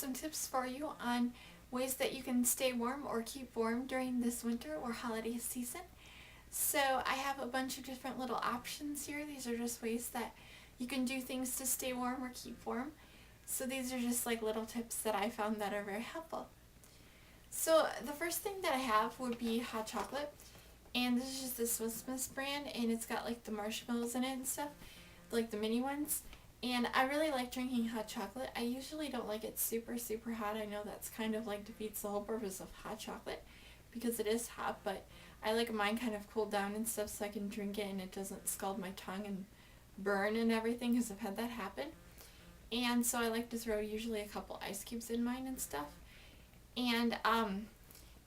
some tips for you on ways that you can stay warm or keep warm during this winter or holiday season. So I have a bunch of different little options here. These are just ways that you can do things to stay warm or keep warm. So these are just like little tips that I found that are very helpful. So the first thing that I have would be hot chocolate. And this is just the Swiss Miss brand, and it's got like the marshmallows in it and stuff, like the mini ones. And I really like drinking hot chocolate. I usually don't like it super, super hot. I know that's kind of like defeats the whole purpose of hot chocolate because it is hot, but I like mine kind of cooled down and stuff so I can drink it and it doesn't scald my tongue and burn and everything because I've had that happen. And so I like to throw usually a couple ice cubes in mine and stuff. And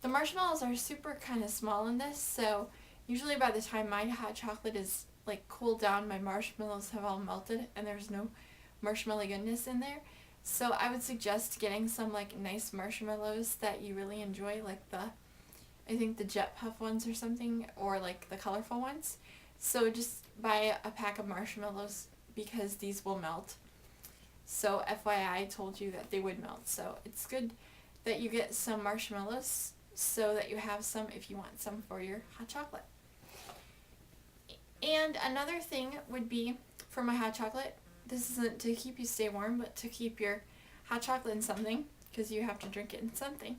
the marshmallows are super kind of small in this, so usually by the time my hot chocolate is like cooled down, my marshmallows have all melted and there's no marshmallow goodness in there. So I would suggest getting some like nice marshmallows that you really enjoy, like I think the Jet Puff ones or something, or like the colorful ones. So just buy a pack of marshmallows because these will melt. So FYI, I told you that they would melt. So it's good that you get some marshmallows so that you have some if you want some for your hot chocolate. And another thing would be for my hot chocolate, this isn't to keep you stay warm, but to keep your hot chocolate in something, because you have to drink it in something,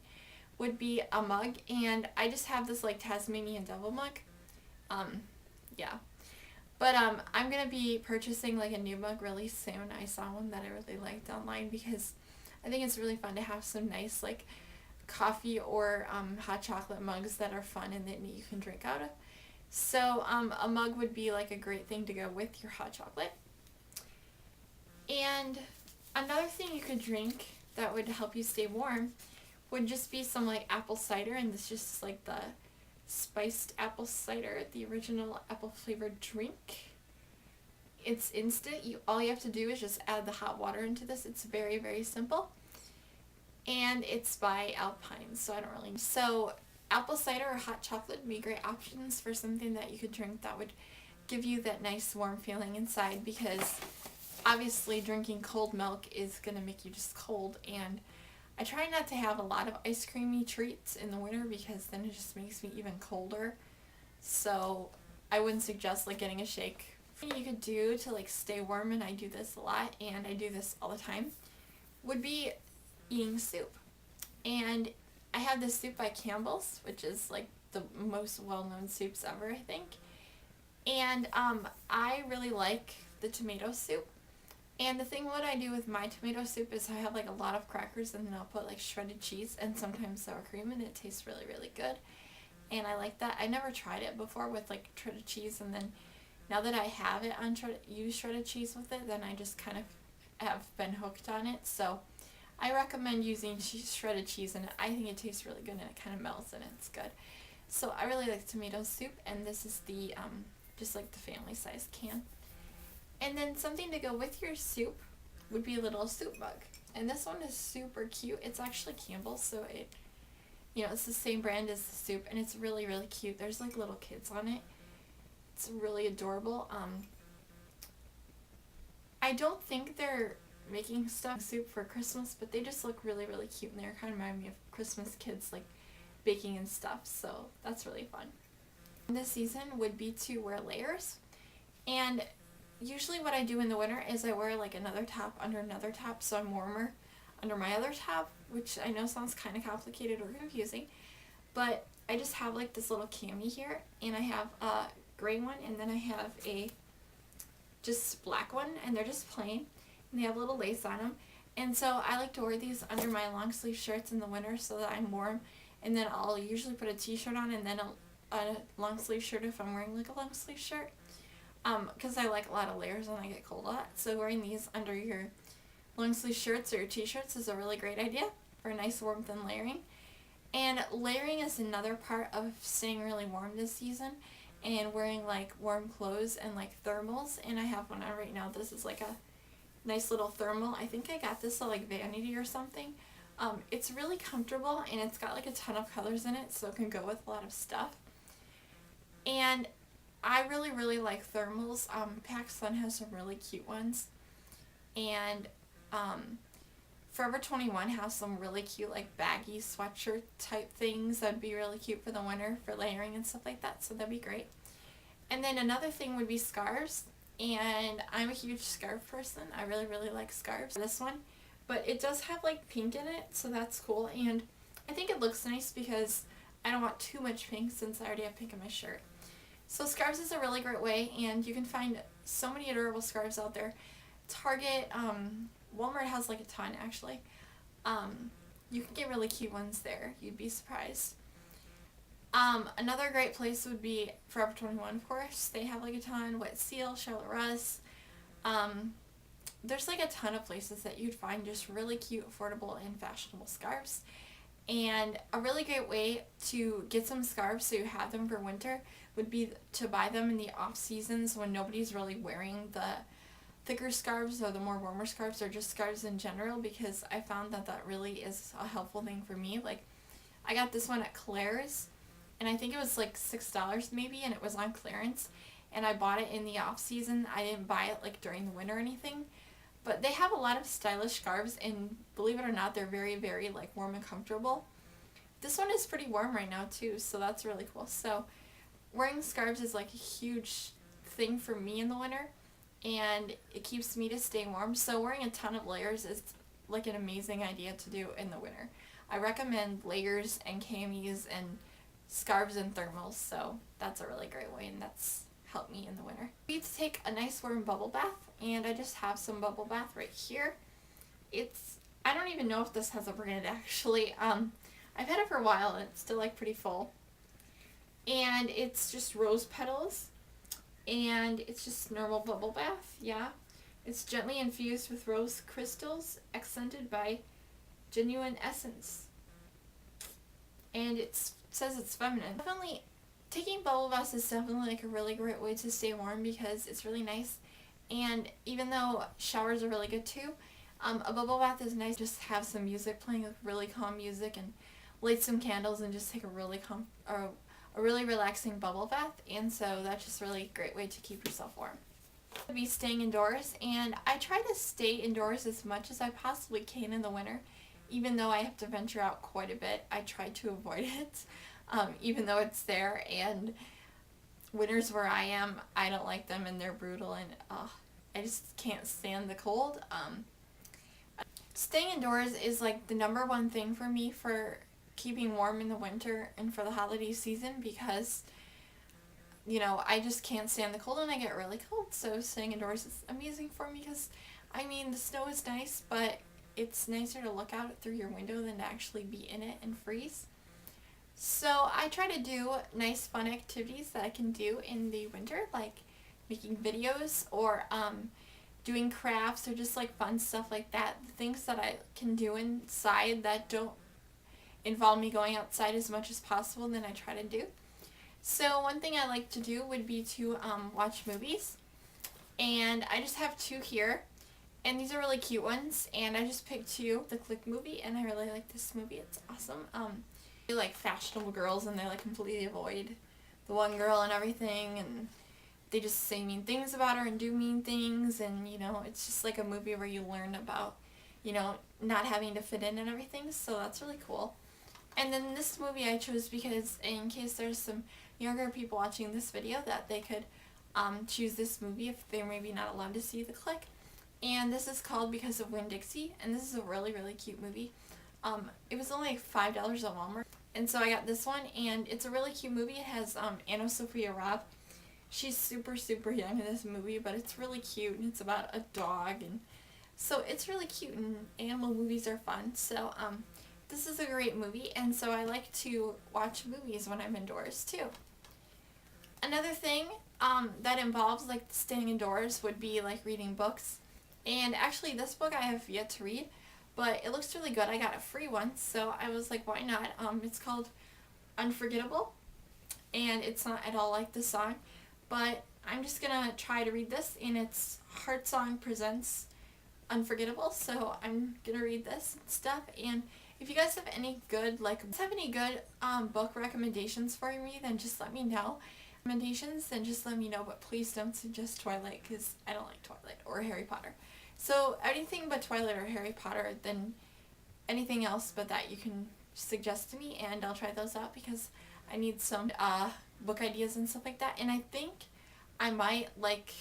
would be a mug. And I just have this like Tasmanian devil mug. Yeah. But I'm going to be purchasing like a new mug really soon. I saw one that I really liked online because I think it's really fun to have some nice like coffee or hot chocolate mugs that are fun and that you can drink out of. So a mug would be like a great thing to go with your hot chocolate. And another thing you could drink that would help you stay warm would just be some like apple cider, and this is just like the spiced apple cider, the original apple flavored drink. It's instant. All you have to do is just add the hot water into this. It's very, very simple. And it's by Alpine, so I don't really... So apple cider or hot chocolate would be great options for something that you could drink that would give you that nice warm feeling inside, because obviously drinking cold milk is going to make you just cold, and I try not to have a lot of ice creamy treats in the winter because then it just makes me even colder. So I wouldn't suggest like getting a shake. What you could do to like stay warm, and I do this a lot and I do this all the time, would be eating soup. And I have this soup by Campbell's, which is like the most well-known soups ever, I think. And I really like the tomato soup. And the thing what I do with my tomato soup is I have like a lot of crackers, and then I'll put like shredded cheese and sometimes sour cream, and it tastes really, really good. And I like that. I never tried it before with like shredded cheese, and then now that I have it on use shredded cheese with it, then I just kind of have been hooked on it. So I recommend using shredded cheese in it. I think it tastes really good and it kind of melts and it's good. So I really like tomato soup, and this is the just like the family size can. And then something to go with your soup would be a little soup mug. And this one is super cute. It's actually Campbell's, so it's the same brand as the soup, and it's really, really cute. There's like little kids on it. It's really adorable. I don't think they're making soup for Christmas, but they just look really, really cute, and they kind of remind me of Christmas kids like baking and stuff, so that's really fun. This season would be to wear layers, and usually what I do in the winter is I wear like another top under another top, so I'm warmer under my other top, which I know sounds kind of complicated or confusing, but I just have like this little cami here, and I have a gray one, and then I have a just black one, and they're just plain, and they have a little lace on them. And so I like to wear these under my long sleeve shirts in the winter so that I'm warm, and then I'll usually put a t-shirt on and then a long sleeve shirt if I'm wearing like a long sleeve shirt, because I like a lot of layers and I get cold a lot. So wearing these under your long sleeve shirts or your t-shirts is a really great idea for nice warmth and layering. And layering is another part of staying really warm this season, and wearing like warm clothes and like thermals. And I have one on right now. This is like a nice little thermal. I think I got this at like Vanity or something. It's really comfortable, and it's got like a ton of colors in it, so it can go with a lot of stuff. And I really, really like thermals. PacSun has some really cute ones. And Forever 21 has some really cute like baggy sweatshirt type things that'd be really cute for the winter for layering and stuff like that, so that'd be great. And then another thing would be scarves, and I'm a huge scarf person. I really like scarves. This one, but it does have like pink in it, so that's cool, and I think it looks nice because I don't want too much pink since I already have pink in my shirt. So scarves is a really great way, and you can find so many adorable scarves out there. Target, Walmart has like a ton actually. You can get really cute ones there. You'd be surprised. Another great place would be Forever 21, of course. They have like a ton. Wet Seal, Charlotte Russe. There's like a ton of places that you'd find just really cute, affordable, and fashionable scarves. And a really great way to get some scarves so you have them for winter would be to buy them in the off seasons when nobody's really wearing the thicker scarves or the more warmer scarves or just scarves in general, because I found that that really is a helpful thing for me. Like, I got this one at Claire's, and I think it was like $6 maybe, and it was on clearance, and I bought it in the off season. I didn't buy it like during the winter or anything, but they have a lot of stylish scarves, and believe it or not, they're very like warm and comfortable. This one is pretty warm right now too, so that's really cool. So wearing scarves is like a huge thing for me in the winter, and it keeps me to stay warm. So wearing a ton of layers is like an amazing idea to do in the winter. I recommend layers and camis and scarves and thermals, so that's a really great way, and that's helped me in the winter. I need to take a nice warm bubble bath, and I just have some bubble bath right here. I don't even know if this has a brand actually. I've had it for a while and it's still like pretty full. And it's just rose petals, and it's just normal bubble bath, yeah. It's gently infused with rose crystals, accented by genuine essence. And it says it's feminine. Definitely, taking bubble baths is definitely like a really great way to stay warm because it's really nice. And even though showers are really good too, a bubble bath is nice. Just have some music playing, with really calm music, and light some candles and just take a really relaxing bubble bath, and so that's just really a great way to keep yourself warm. Be staying indoors, and I try to stay indoors as much as I possibly can in the winter. Even though I have to venture out quite a bit, I try to avoid it, even though it's there, and winters where I am, I don't like them, and they're brutal, and I just can't stand the cold. Staying indoors is like the #1 thing for me for keeping warm in the winter and for the holiday season, because you know, I just can't stand the cold and I get really cold, so staying indoors is amazing for me because, I mean, the snow is nice, but it's nicer to look out through your window than to actually be in it and freeze. So I try to do nice fun activities that I can do in the winter, like making videos or doing crafts or just like fun stuff like that. Things that I can do inside that don't involve me going outside as much as possible, then I try to do. So one thing I like to do would be to watch movies, and I just have 2 here, and these are really cute ones, and I just picked 2, the Click movie, and I really like this movie. It's awesome. They like fashionable girls, and they like completely avoid the one girl and everything, and they just say mean things about her and do mean things, and you know, it's just like a movie where you learn about, you know, not having to fit in and everything, so that's really cool. And then this movie I chose because in case there's some younger people watching this video, that they could choose this movie if they're maybe not allowed to see The Click. And this is called Because of Winn-Dixie, and this is a really cute movie. It was only like $5 at Walmart, and so I got this one, and it's a really cute movie. It has Anna Sophia Robb. She's super young in this movie, but it's really cute, and it's about a dog, and so it's really cute, and animal movies are fun. So this is a great movie, and so I like to watch movies when I'm indoors too. Another thing that involves like staying indoors would be like reading books. And actually this book I have yet to read, but it looks really good. I got a free one, so I was like, why not? It's called Unforgettable, and it's not at all like the song, but I'm just gonna try to read this, and it's Heart Song Presents Unforgettable, so I'm gonna read this and stuff. And if you guys have any good book recommendations for me, then just let me know. But please don't suggest Twilight, because I don't like Twilight or Harry Potter. So anything but Twilight or Harry Potter, then anything else but that you can suggest to me, and I'll try those out because I need some book ideas and stuff like that. And I think I might like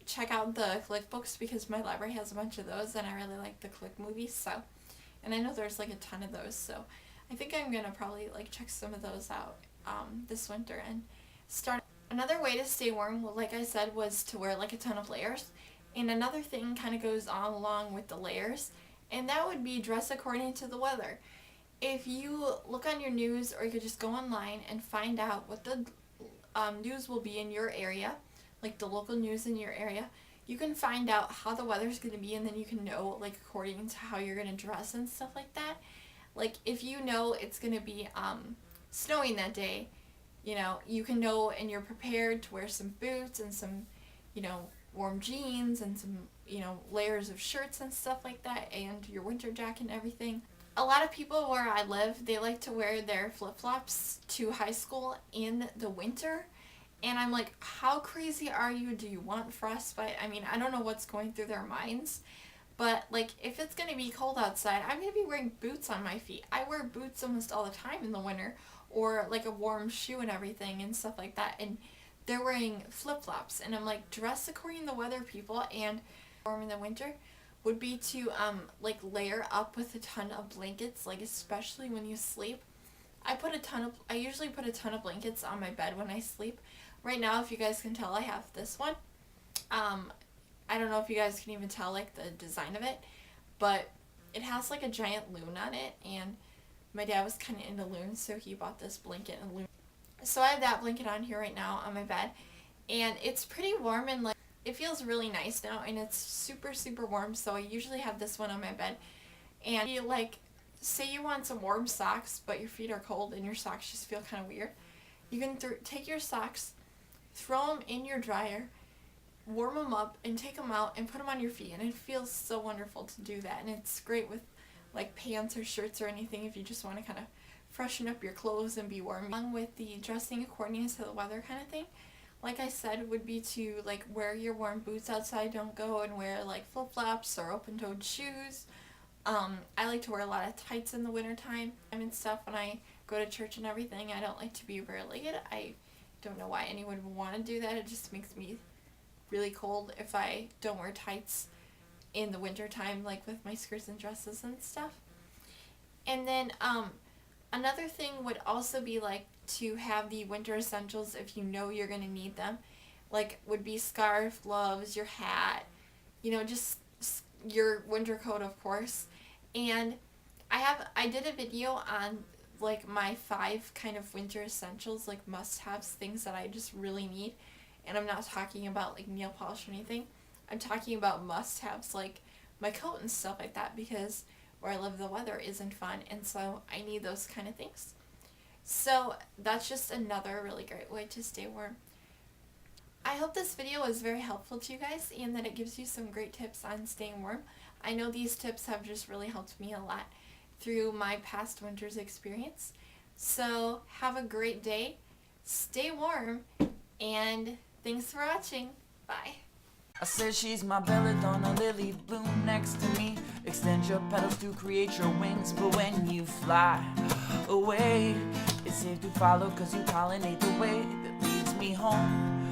check out the Click books because my library has a bunch of those and I really like the Click movies, so, and I know there's like a ton of those, so I think I'm gonna probably like check some of those out this winter and start. Another way to stay warm, like I said, was to wear like a ton of layers. And another thing kind of goes on along with the layers, and that would be dress according to the weather. If you look on your news, or you could just go online and find out what the news will be in your area, like the local news in your area, you can find out how the weather's going to be, and then you can know like according to how you're going to dress and stuff like that. Like if you know it's going to be snowing that day, you know, you can know and you're prepared to wear some boots and some, you know, warm jeans and some, you know, layers of shirts and stuff like that, and your winter jacket and everything. A lot of people where I live, they like to wear their flip-flops to high school in the winter, and I'm like, how crazy are you? Do you want frostbite? I mean, I don't know what's going through their minds, but like if it's going to be cold outside, I'm going to be wearing boots on my feet. I wear boots almost all the time in the winter, or like a warm shoe and everything and stuff like that, and they're wearing flip-flops, and I'm like, dress according to the weather, people. And warm in the winter would be to like layer up with a ton of blankets, like especially when you sleep. I usually put a ton of blankets on my bed when I sleep. Right now, if you guys can tell, I have this one. I don't know if you guys can even tell like the design of it, but it has like a giant loon on it, and my dad was kind of into loons, so he bought this blanket and loon. So I have that blanket on here right now on my bed, and it's pretty warm, and like it feels really nice now, and it's super super warm. So I usually have this one on my bed. And you like, say you want some warm socks but your feet are cold and your socks just feel kind of weird, you can take your socks, throw them in your dryer, warm them up, and take them out and put them on your feet, and it feels so wonderful to do that. And it's great with like pants or shirts or anything if you just want to kind of freshen up your clothes and be warm. Along with the dressing according to the weather kind of thing, like I said, would be to like wear your warm boots outside. Don't go and wear like flip-flops or open-toed shoes. I like to wear a lot of tights in the wintertime and stuff when I go to church and everything. I don't like to be bare-legged. I don't know why anyone would want to do that. It just makes me really cold if I don't wear tights in the wintertime, like with my skirts and dresses and stuff. And then another thing would also be like to have the winter essentials if you know you're going to need them. Like would be scarf, gloves, your hat, you know, just your winter coat, of course. And I did a video on like my 5 kind of winter essentials, like must-haves, things that I just really need. And I'm not talking about like nail polish or anything. I'm talking about must-haves like my coat and stuff like that, because where I live the weather isn't fun, and so I need those kind of things. So that's just another really great way to stay warm. I hope this video was very helpful to you guys and that it gives you some great tips on staying warm. I know these tips have just really helped me a lot through my past winter's experience. So have a great day, stay warm, and thanks for watching. Bye. I said she's my belladonna, lily bloom next to me. Extend your petals to create your wings, but when you fly away, it's safe to follow, cause you pollinate the way that leads me home.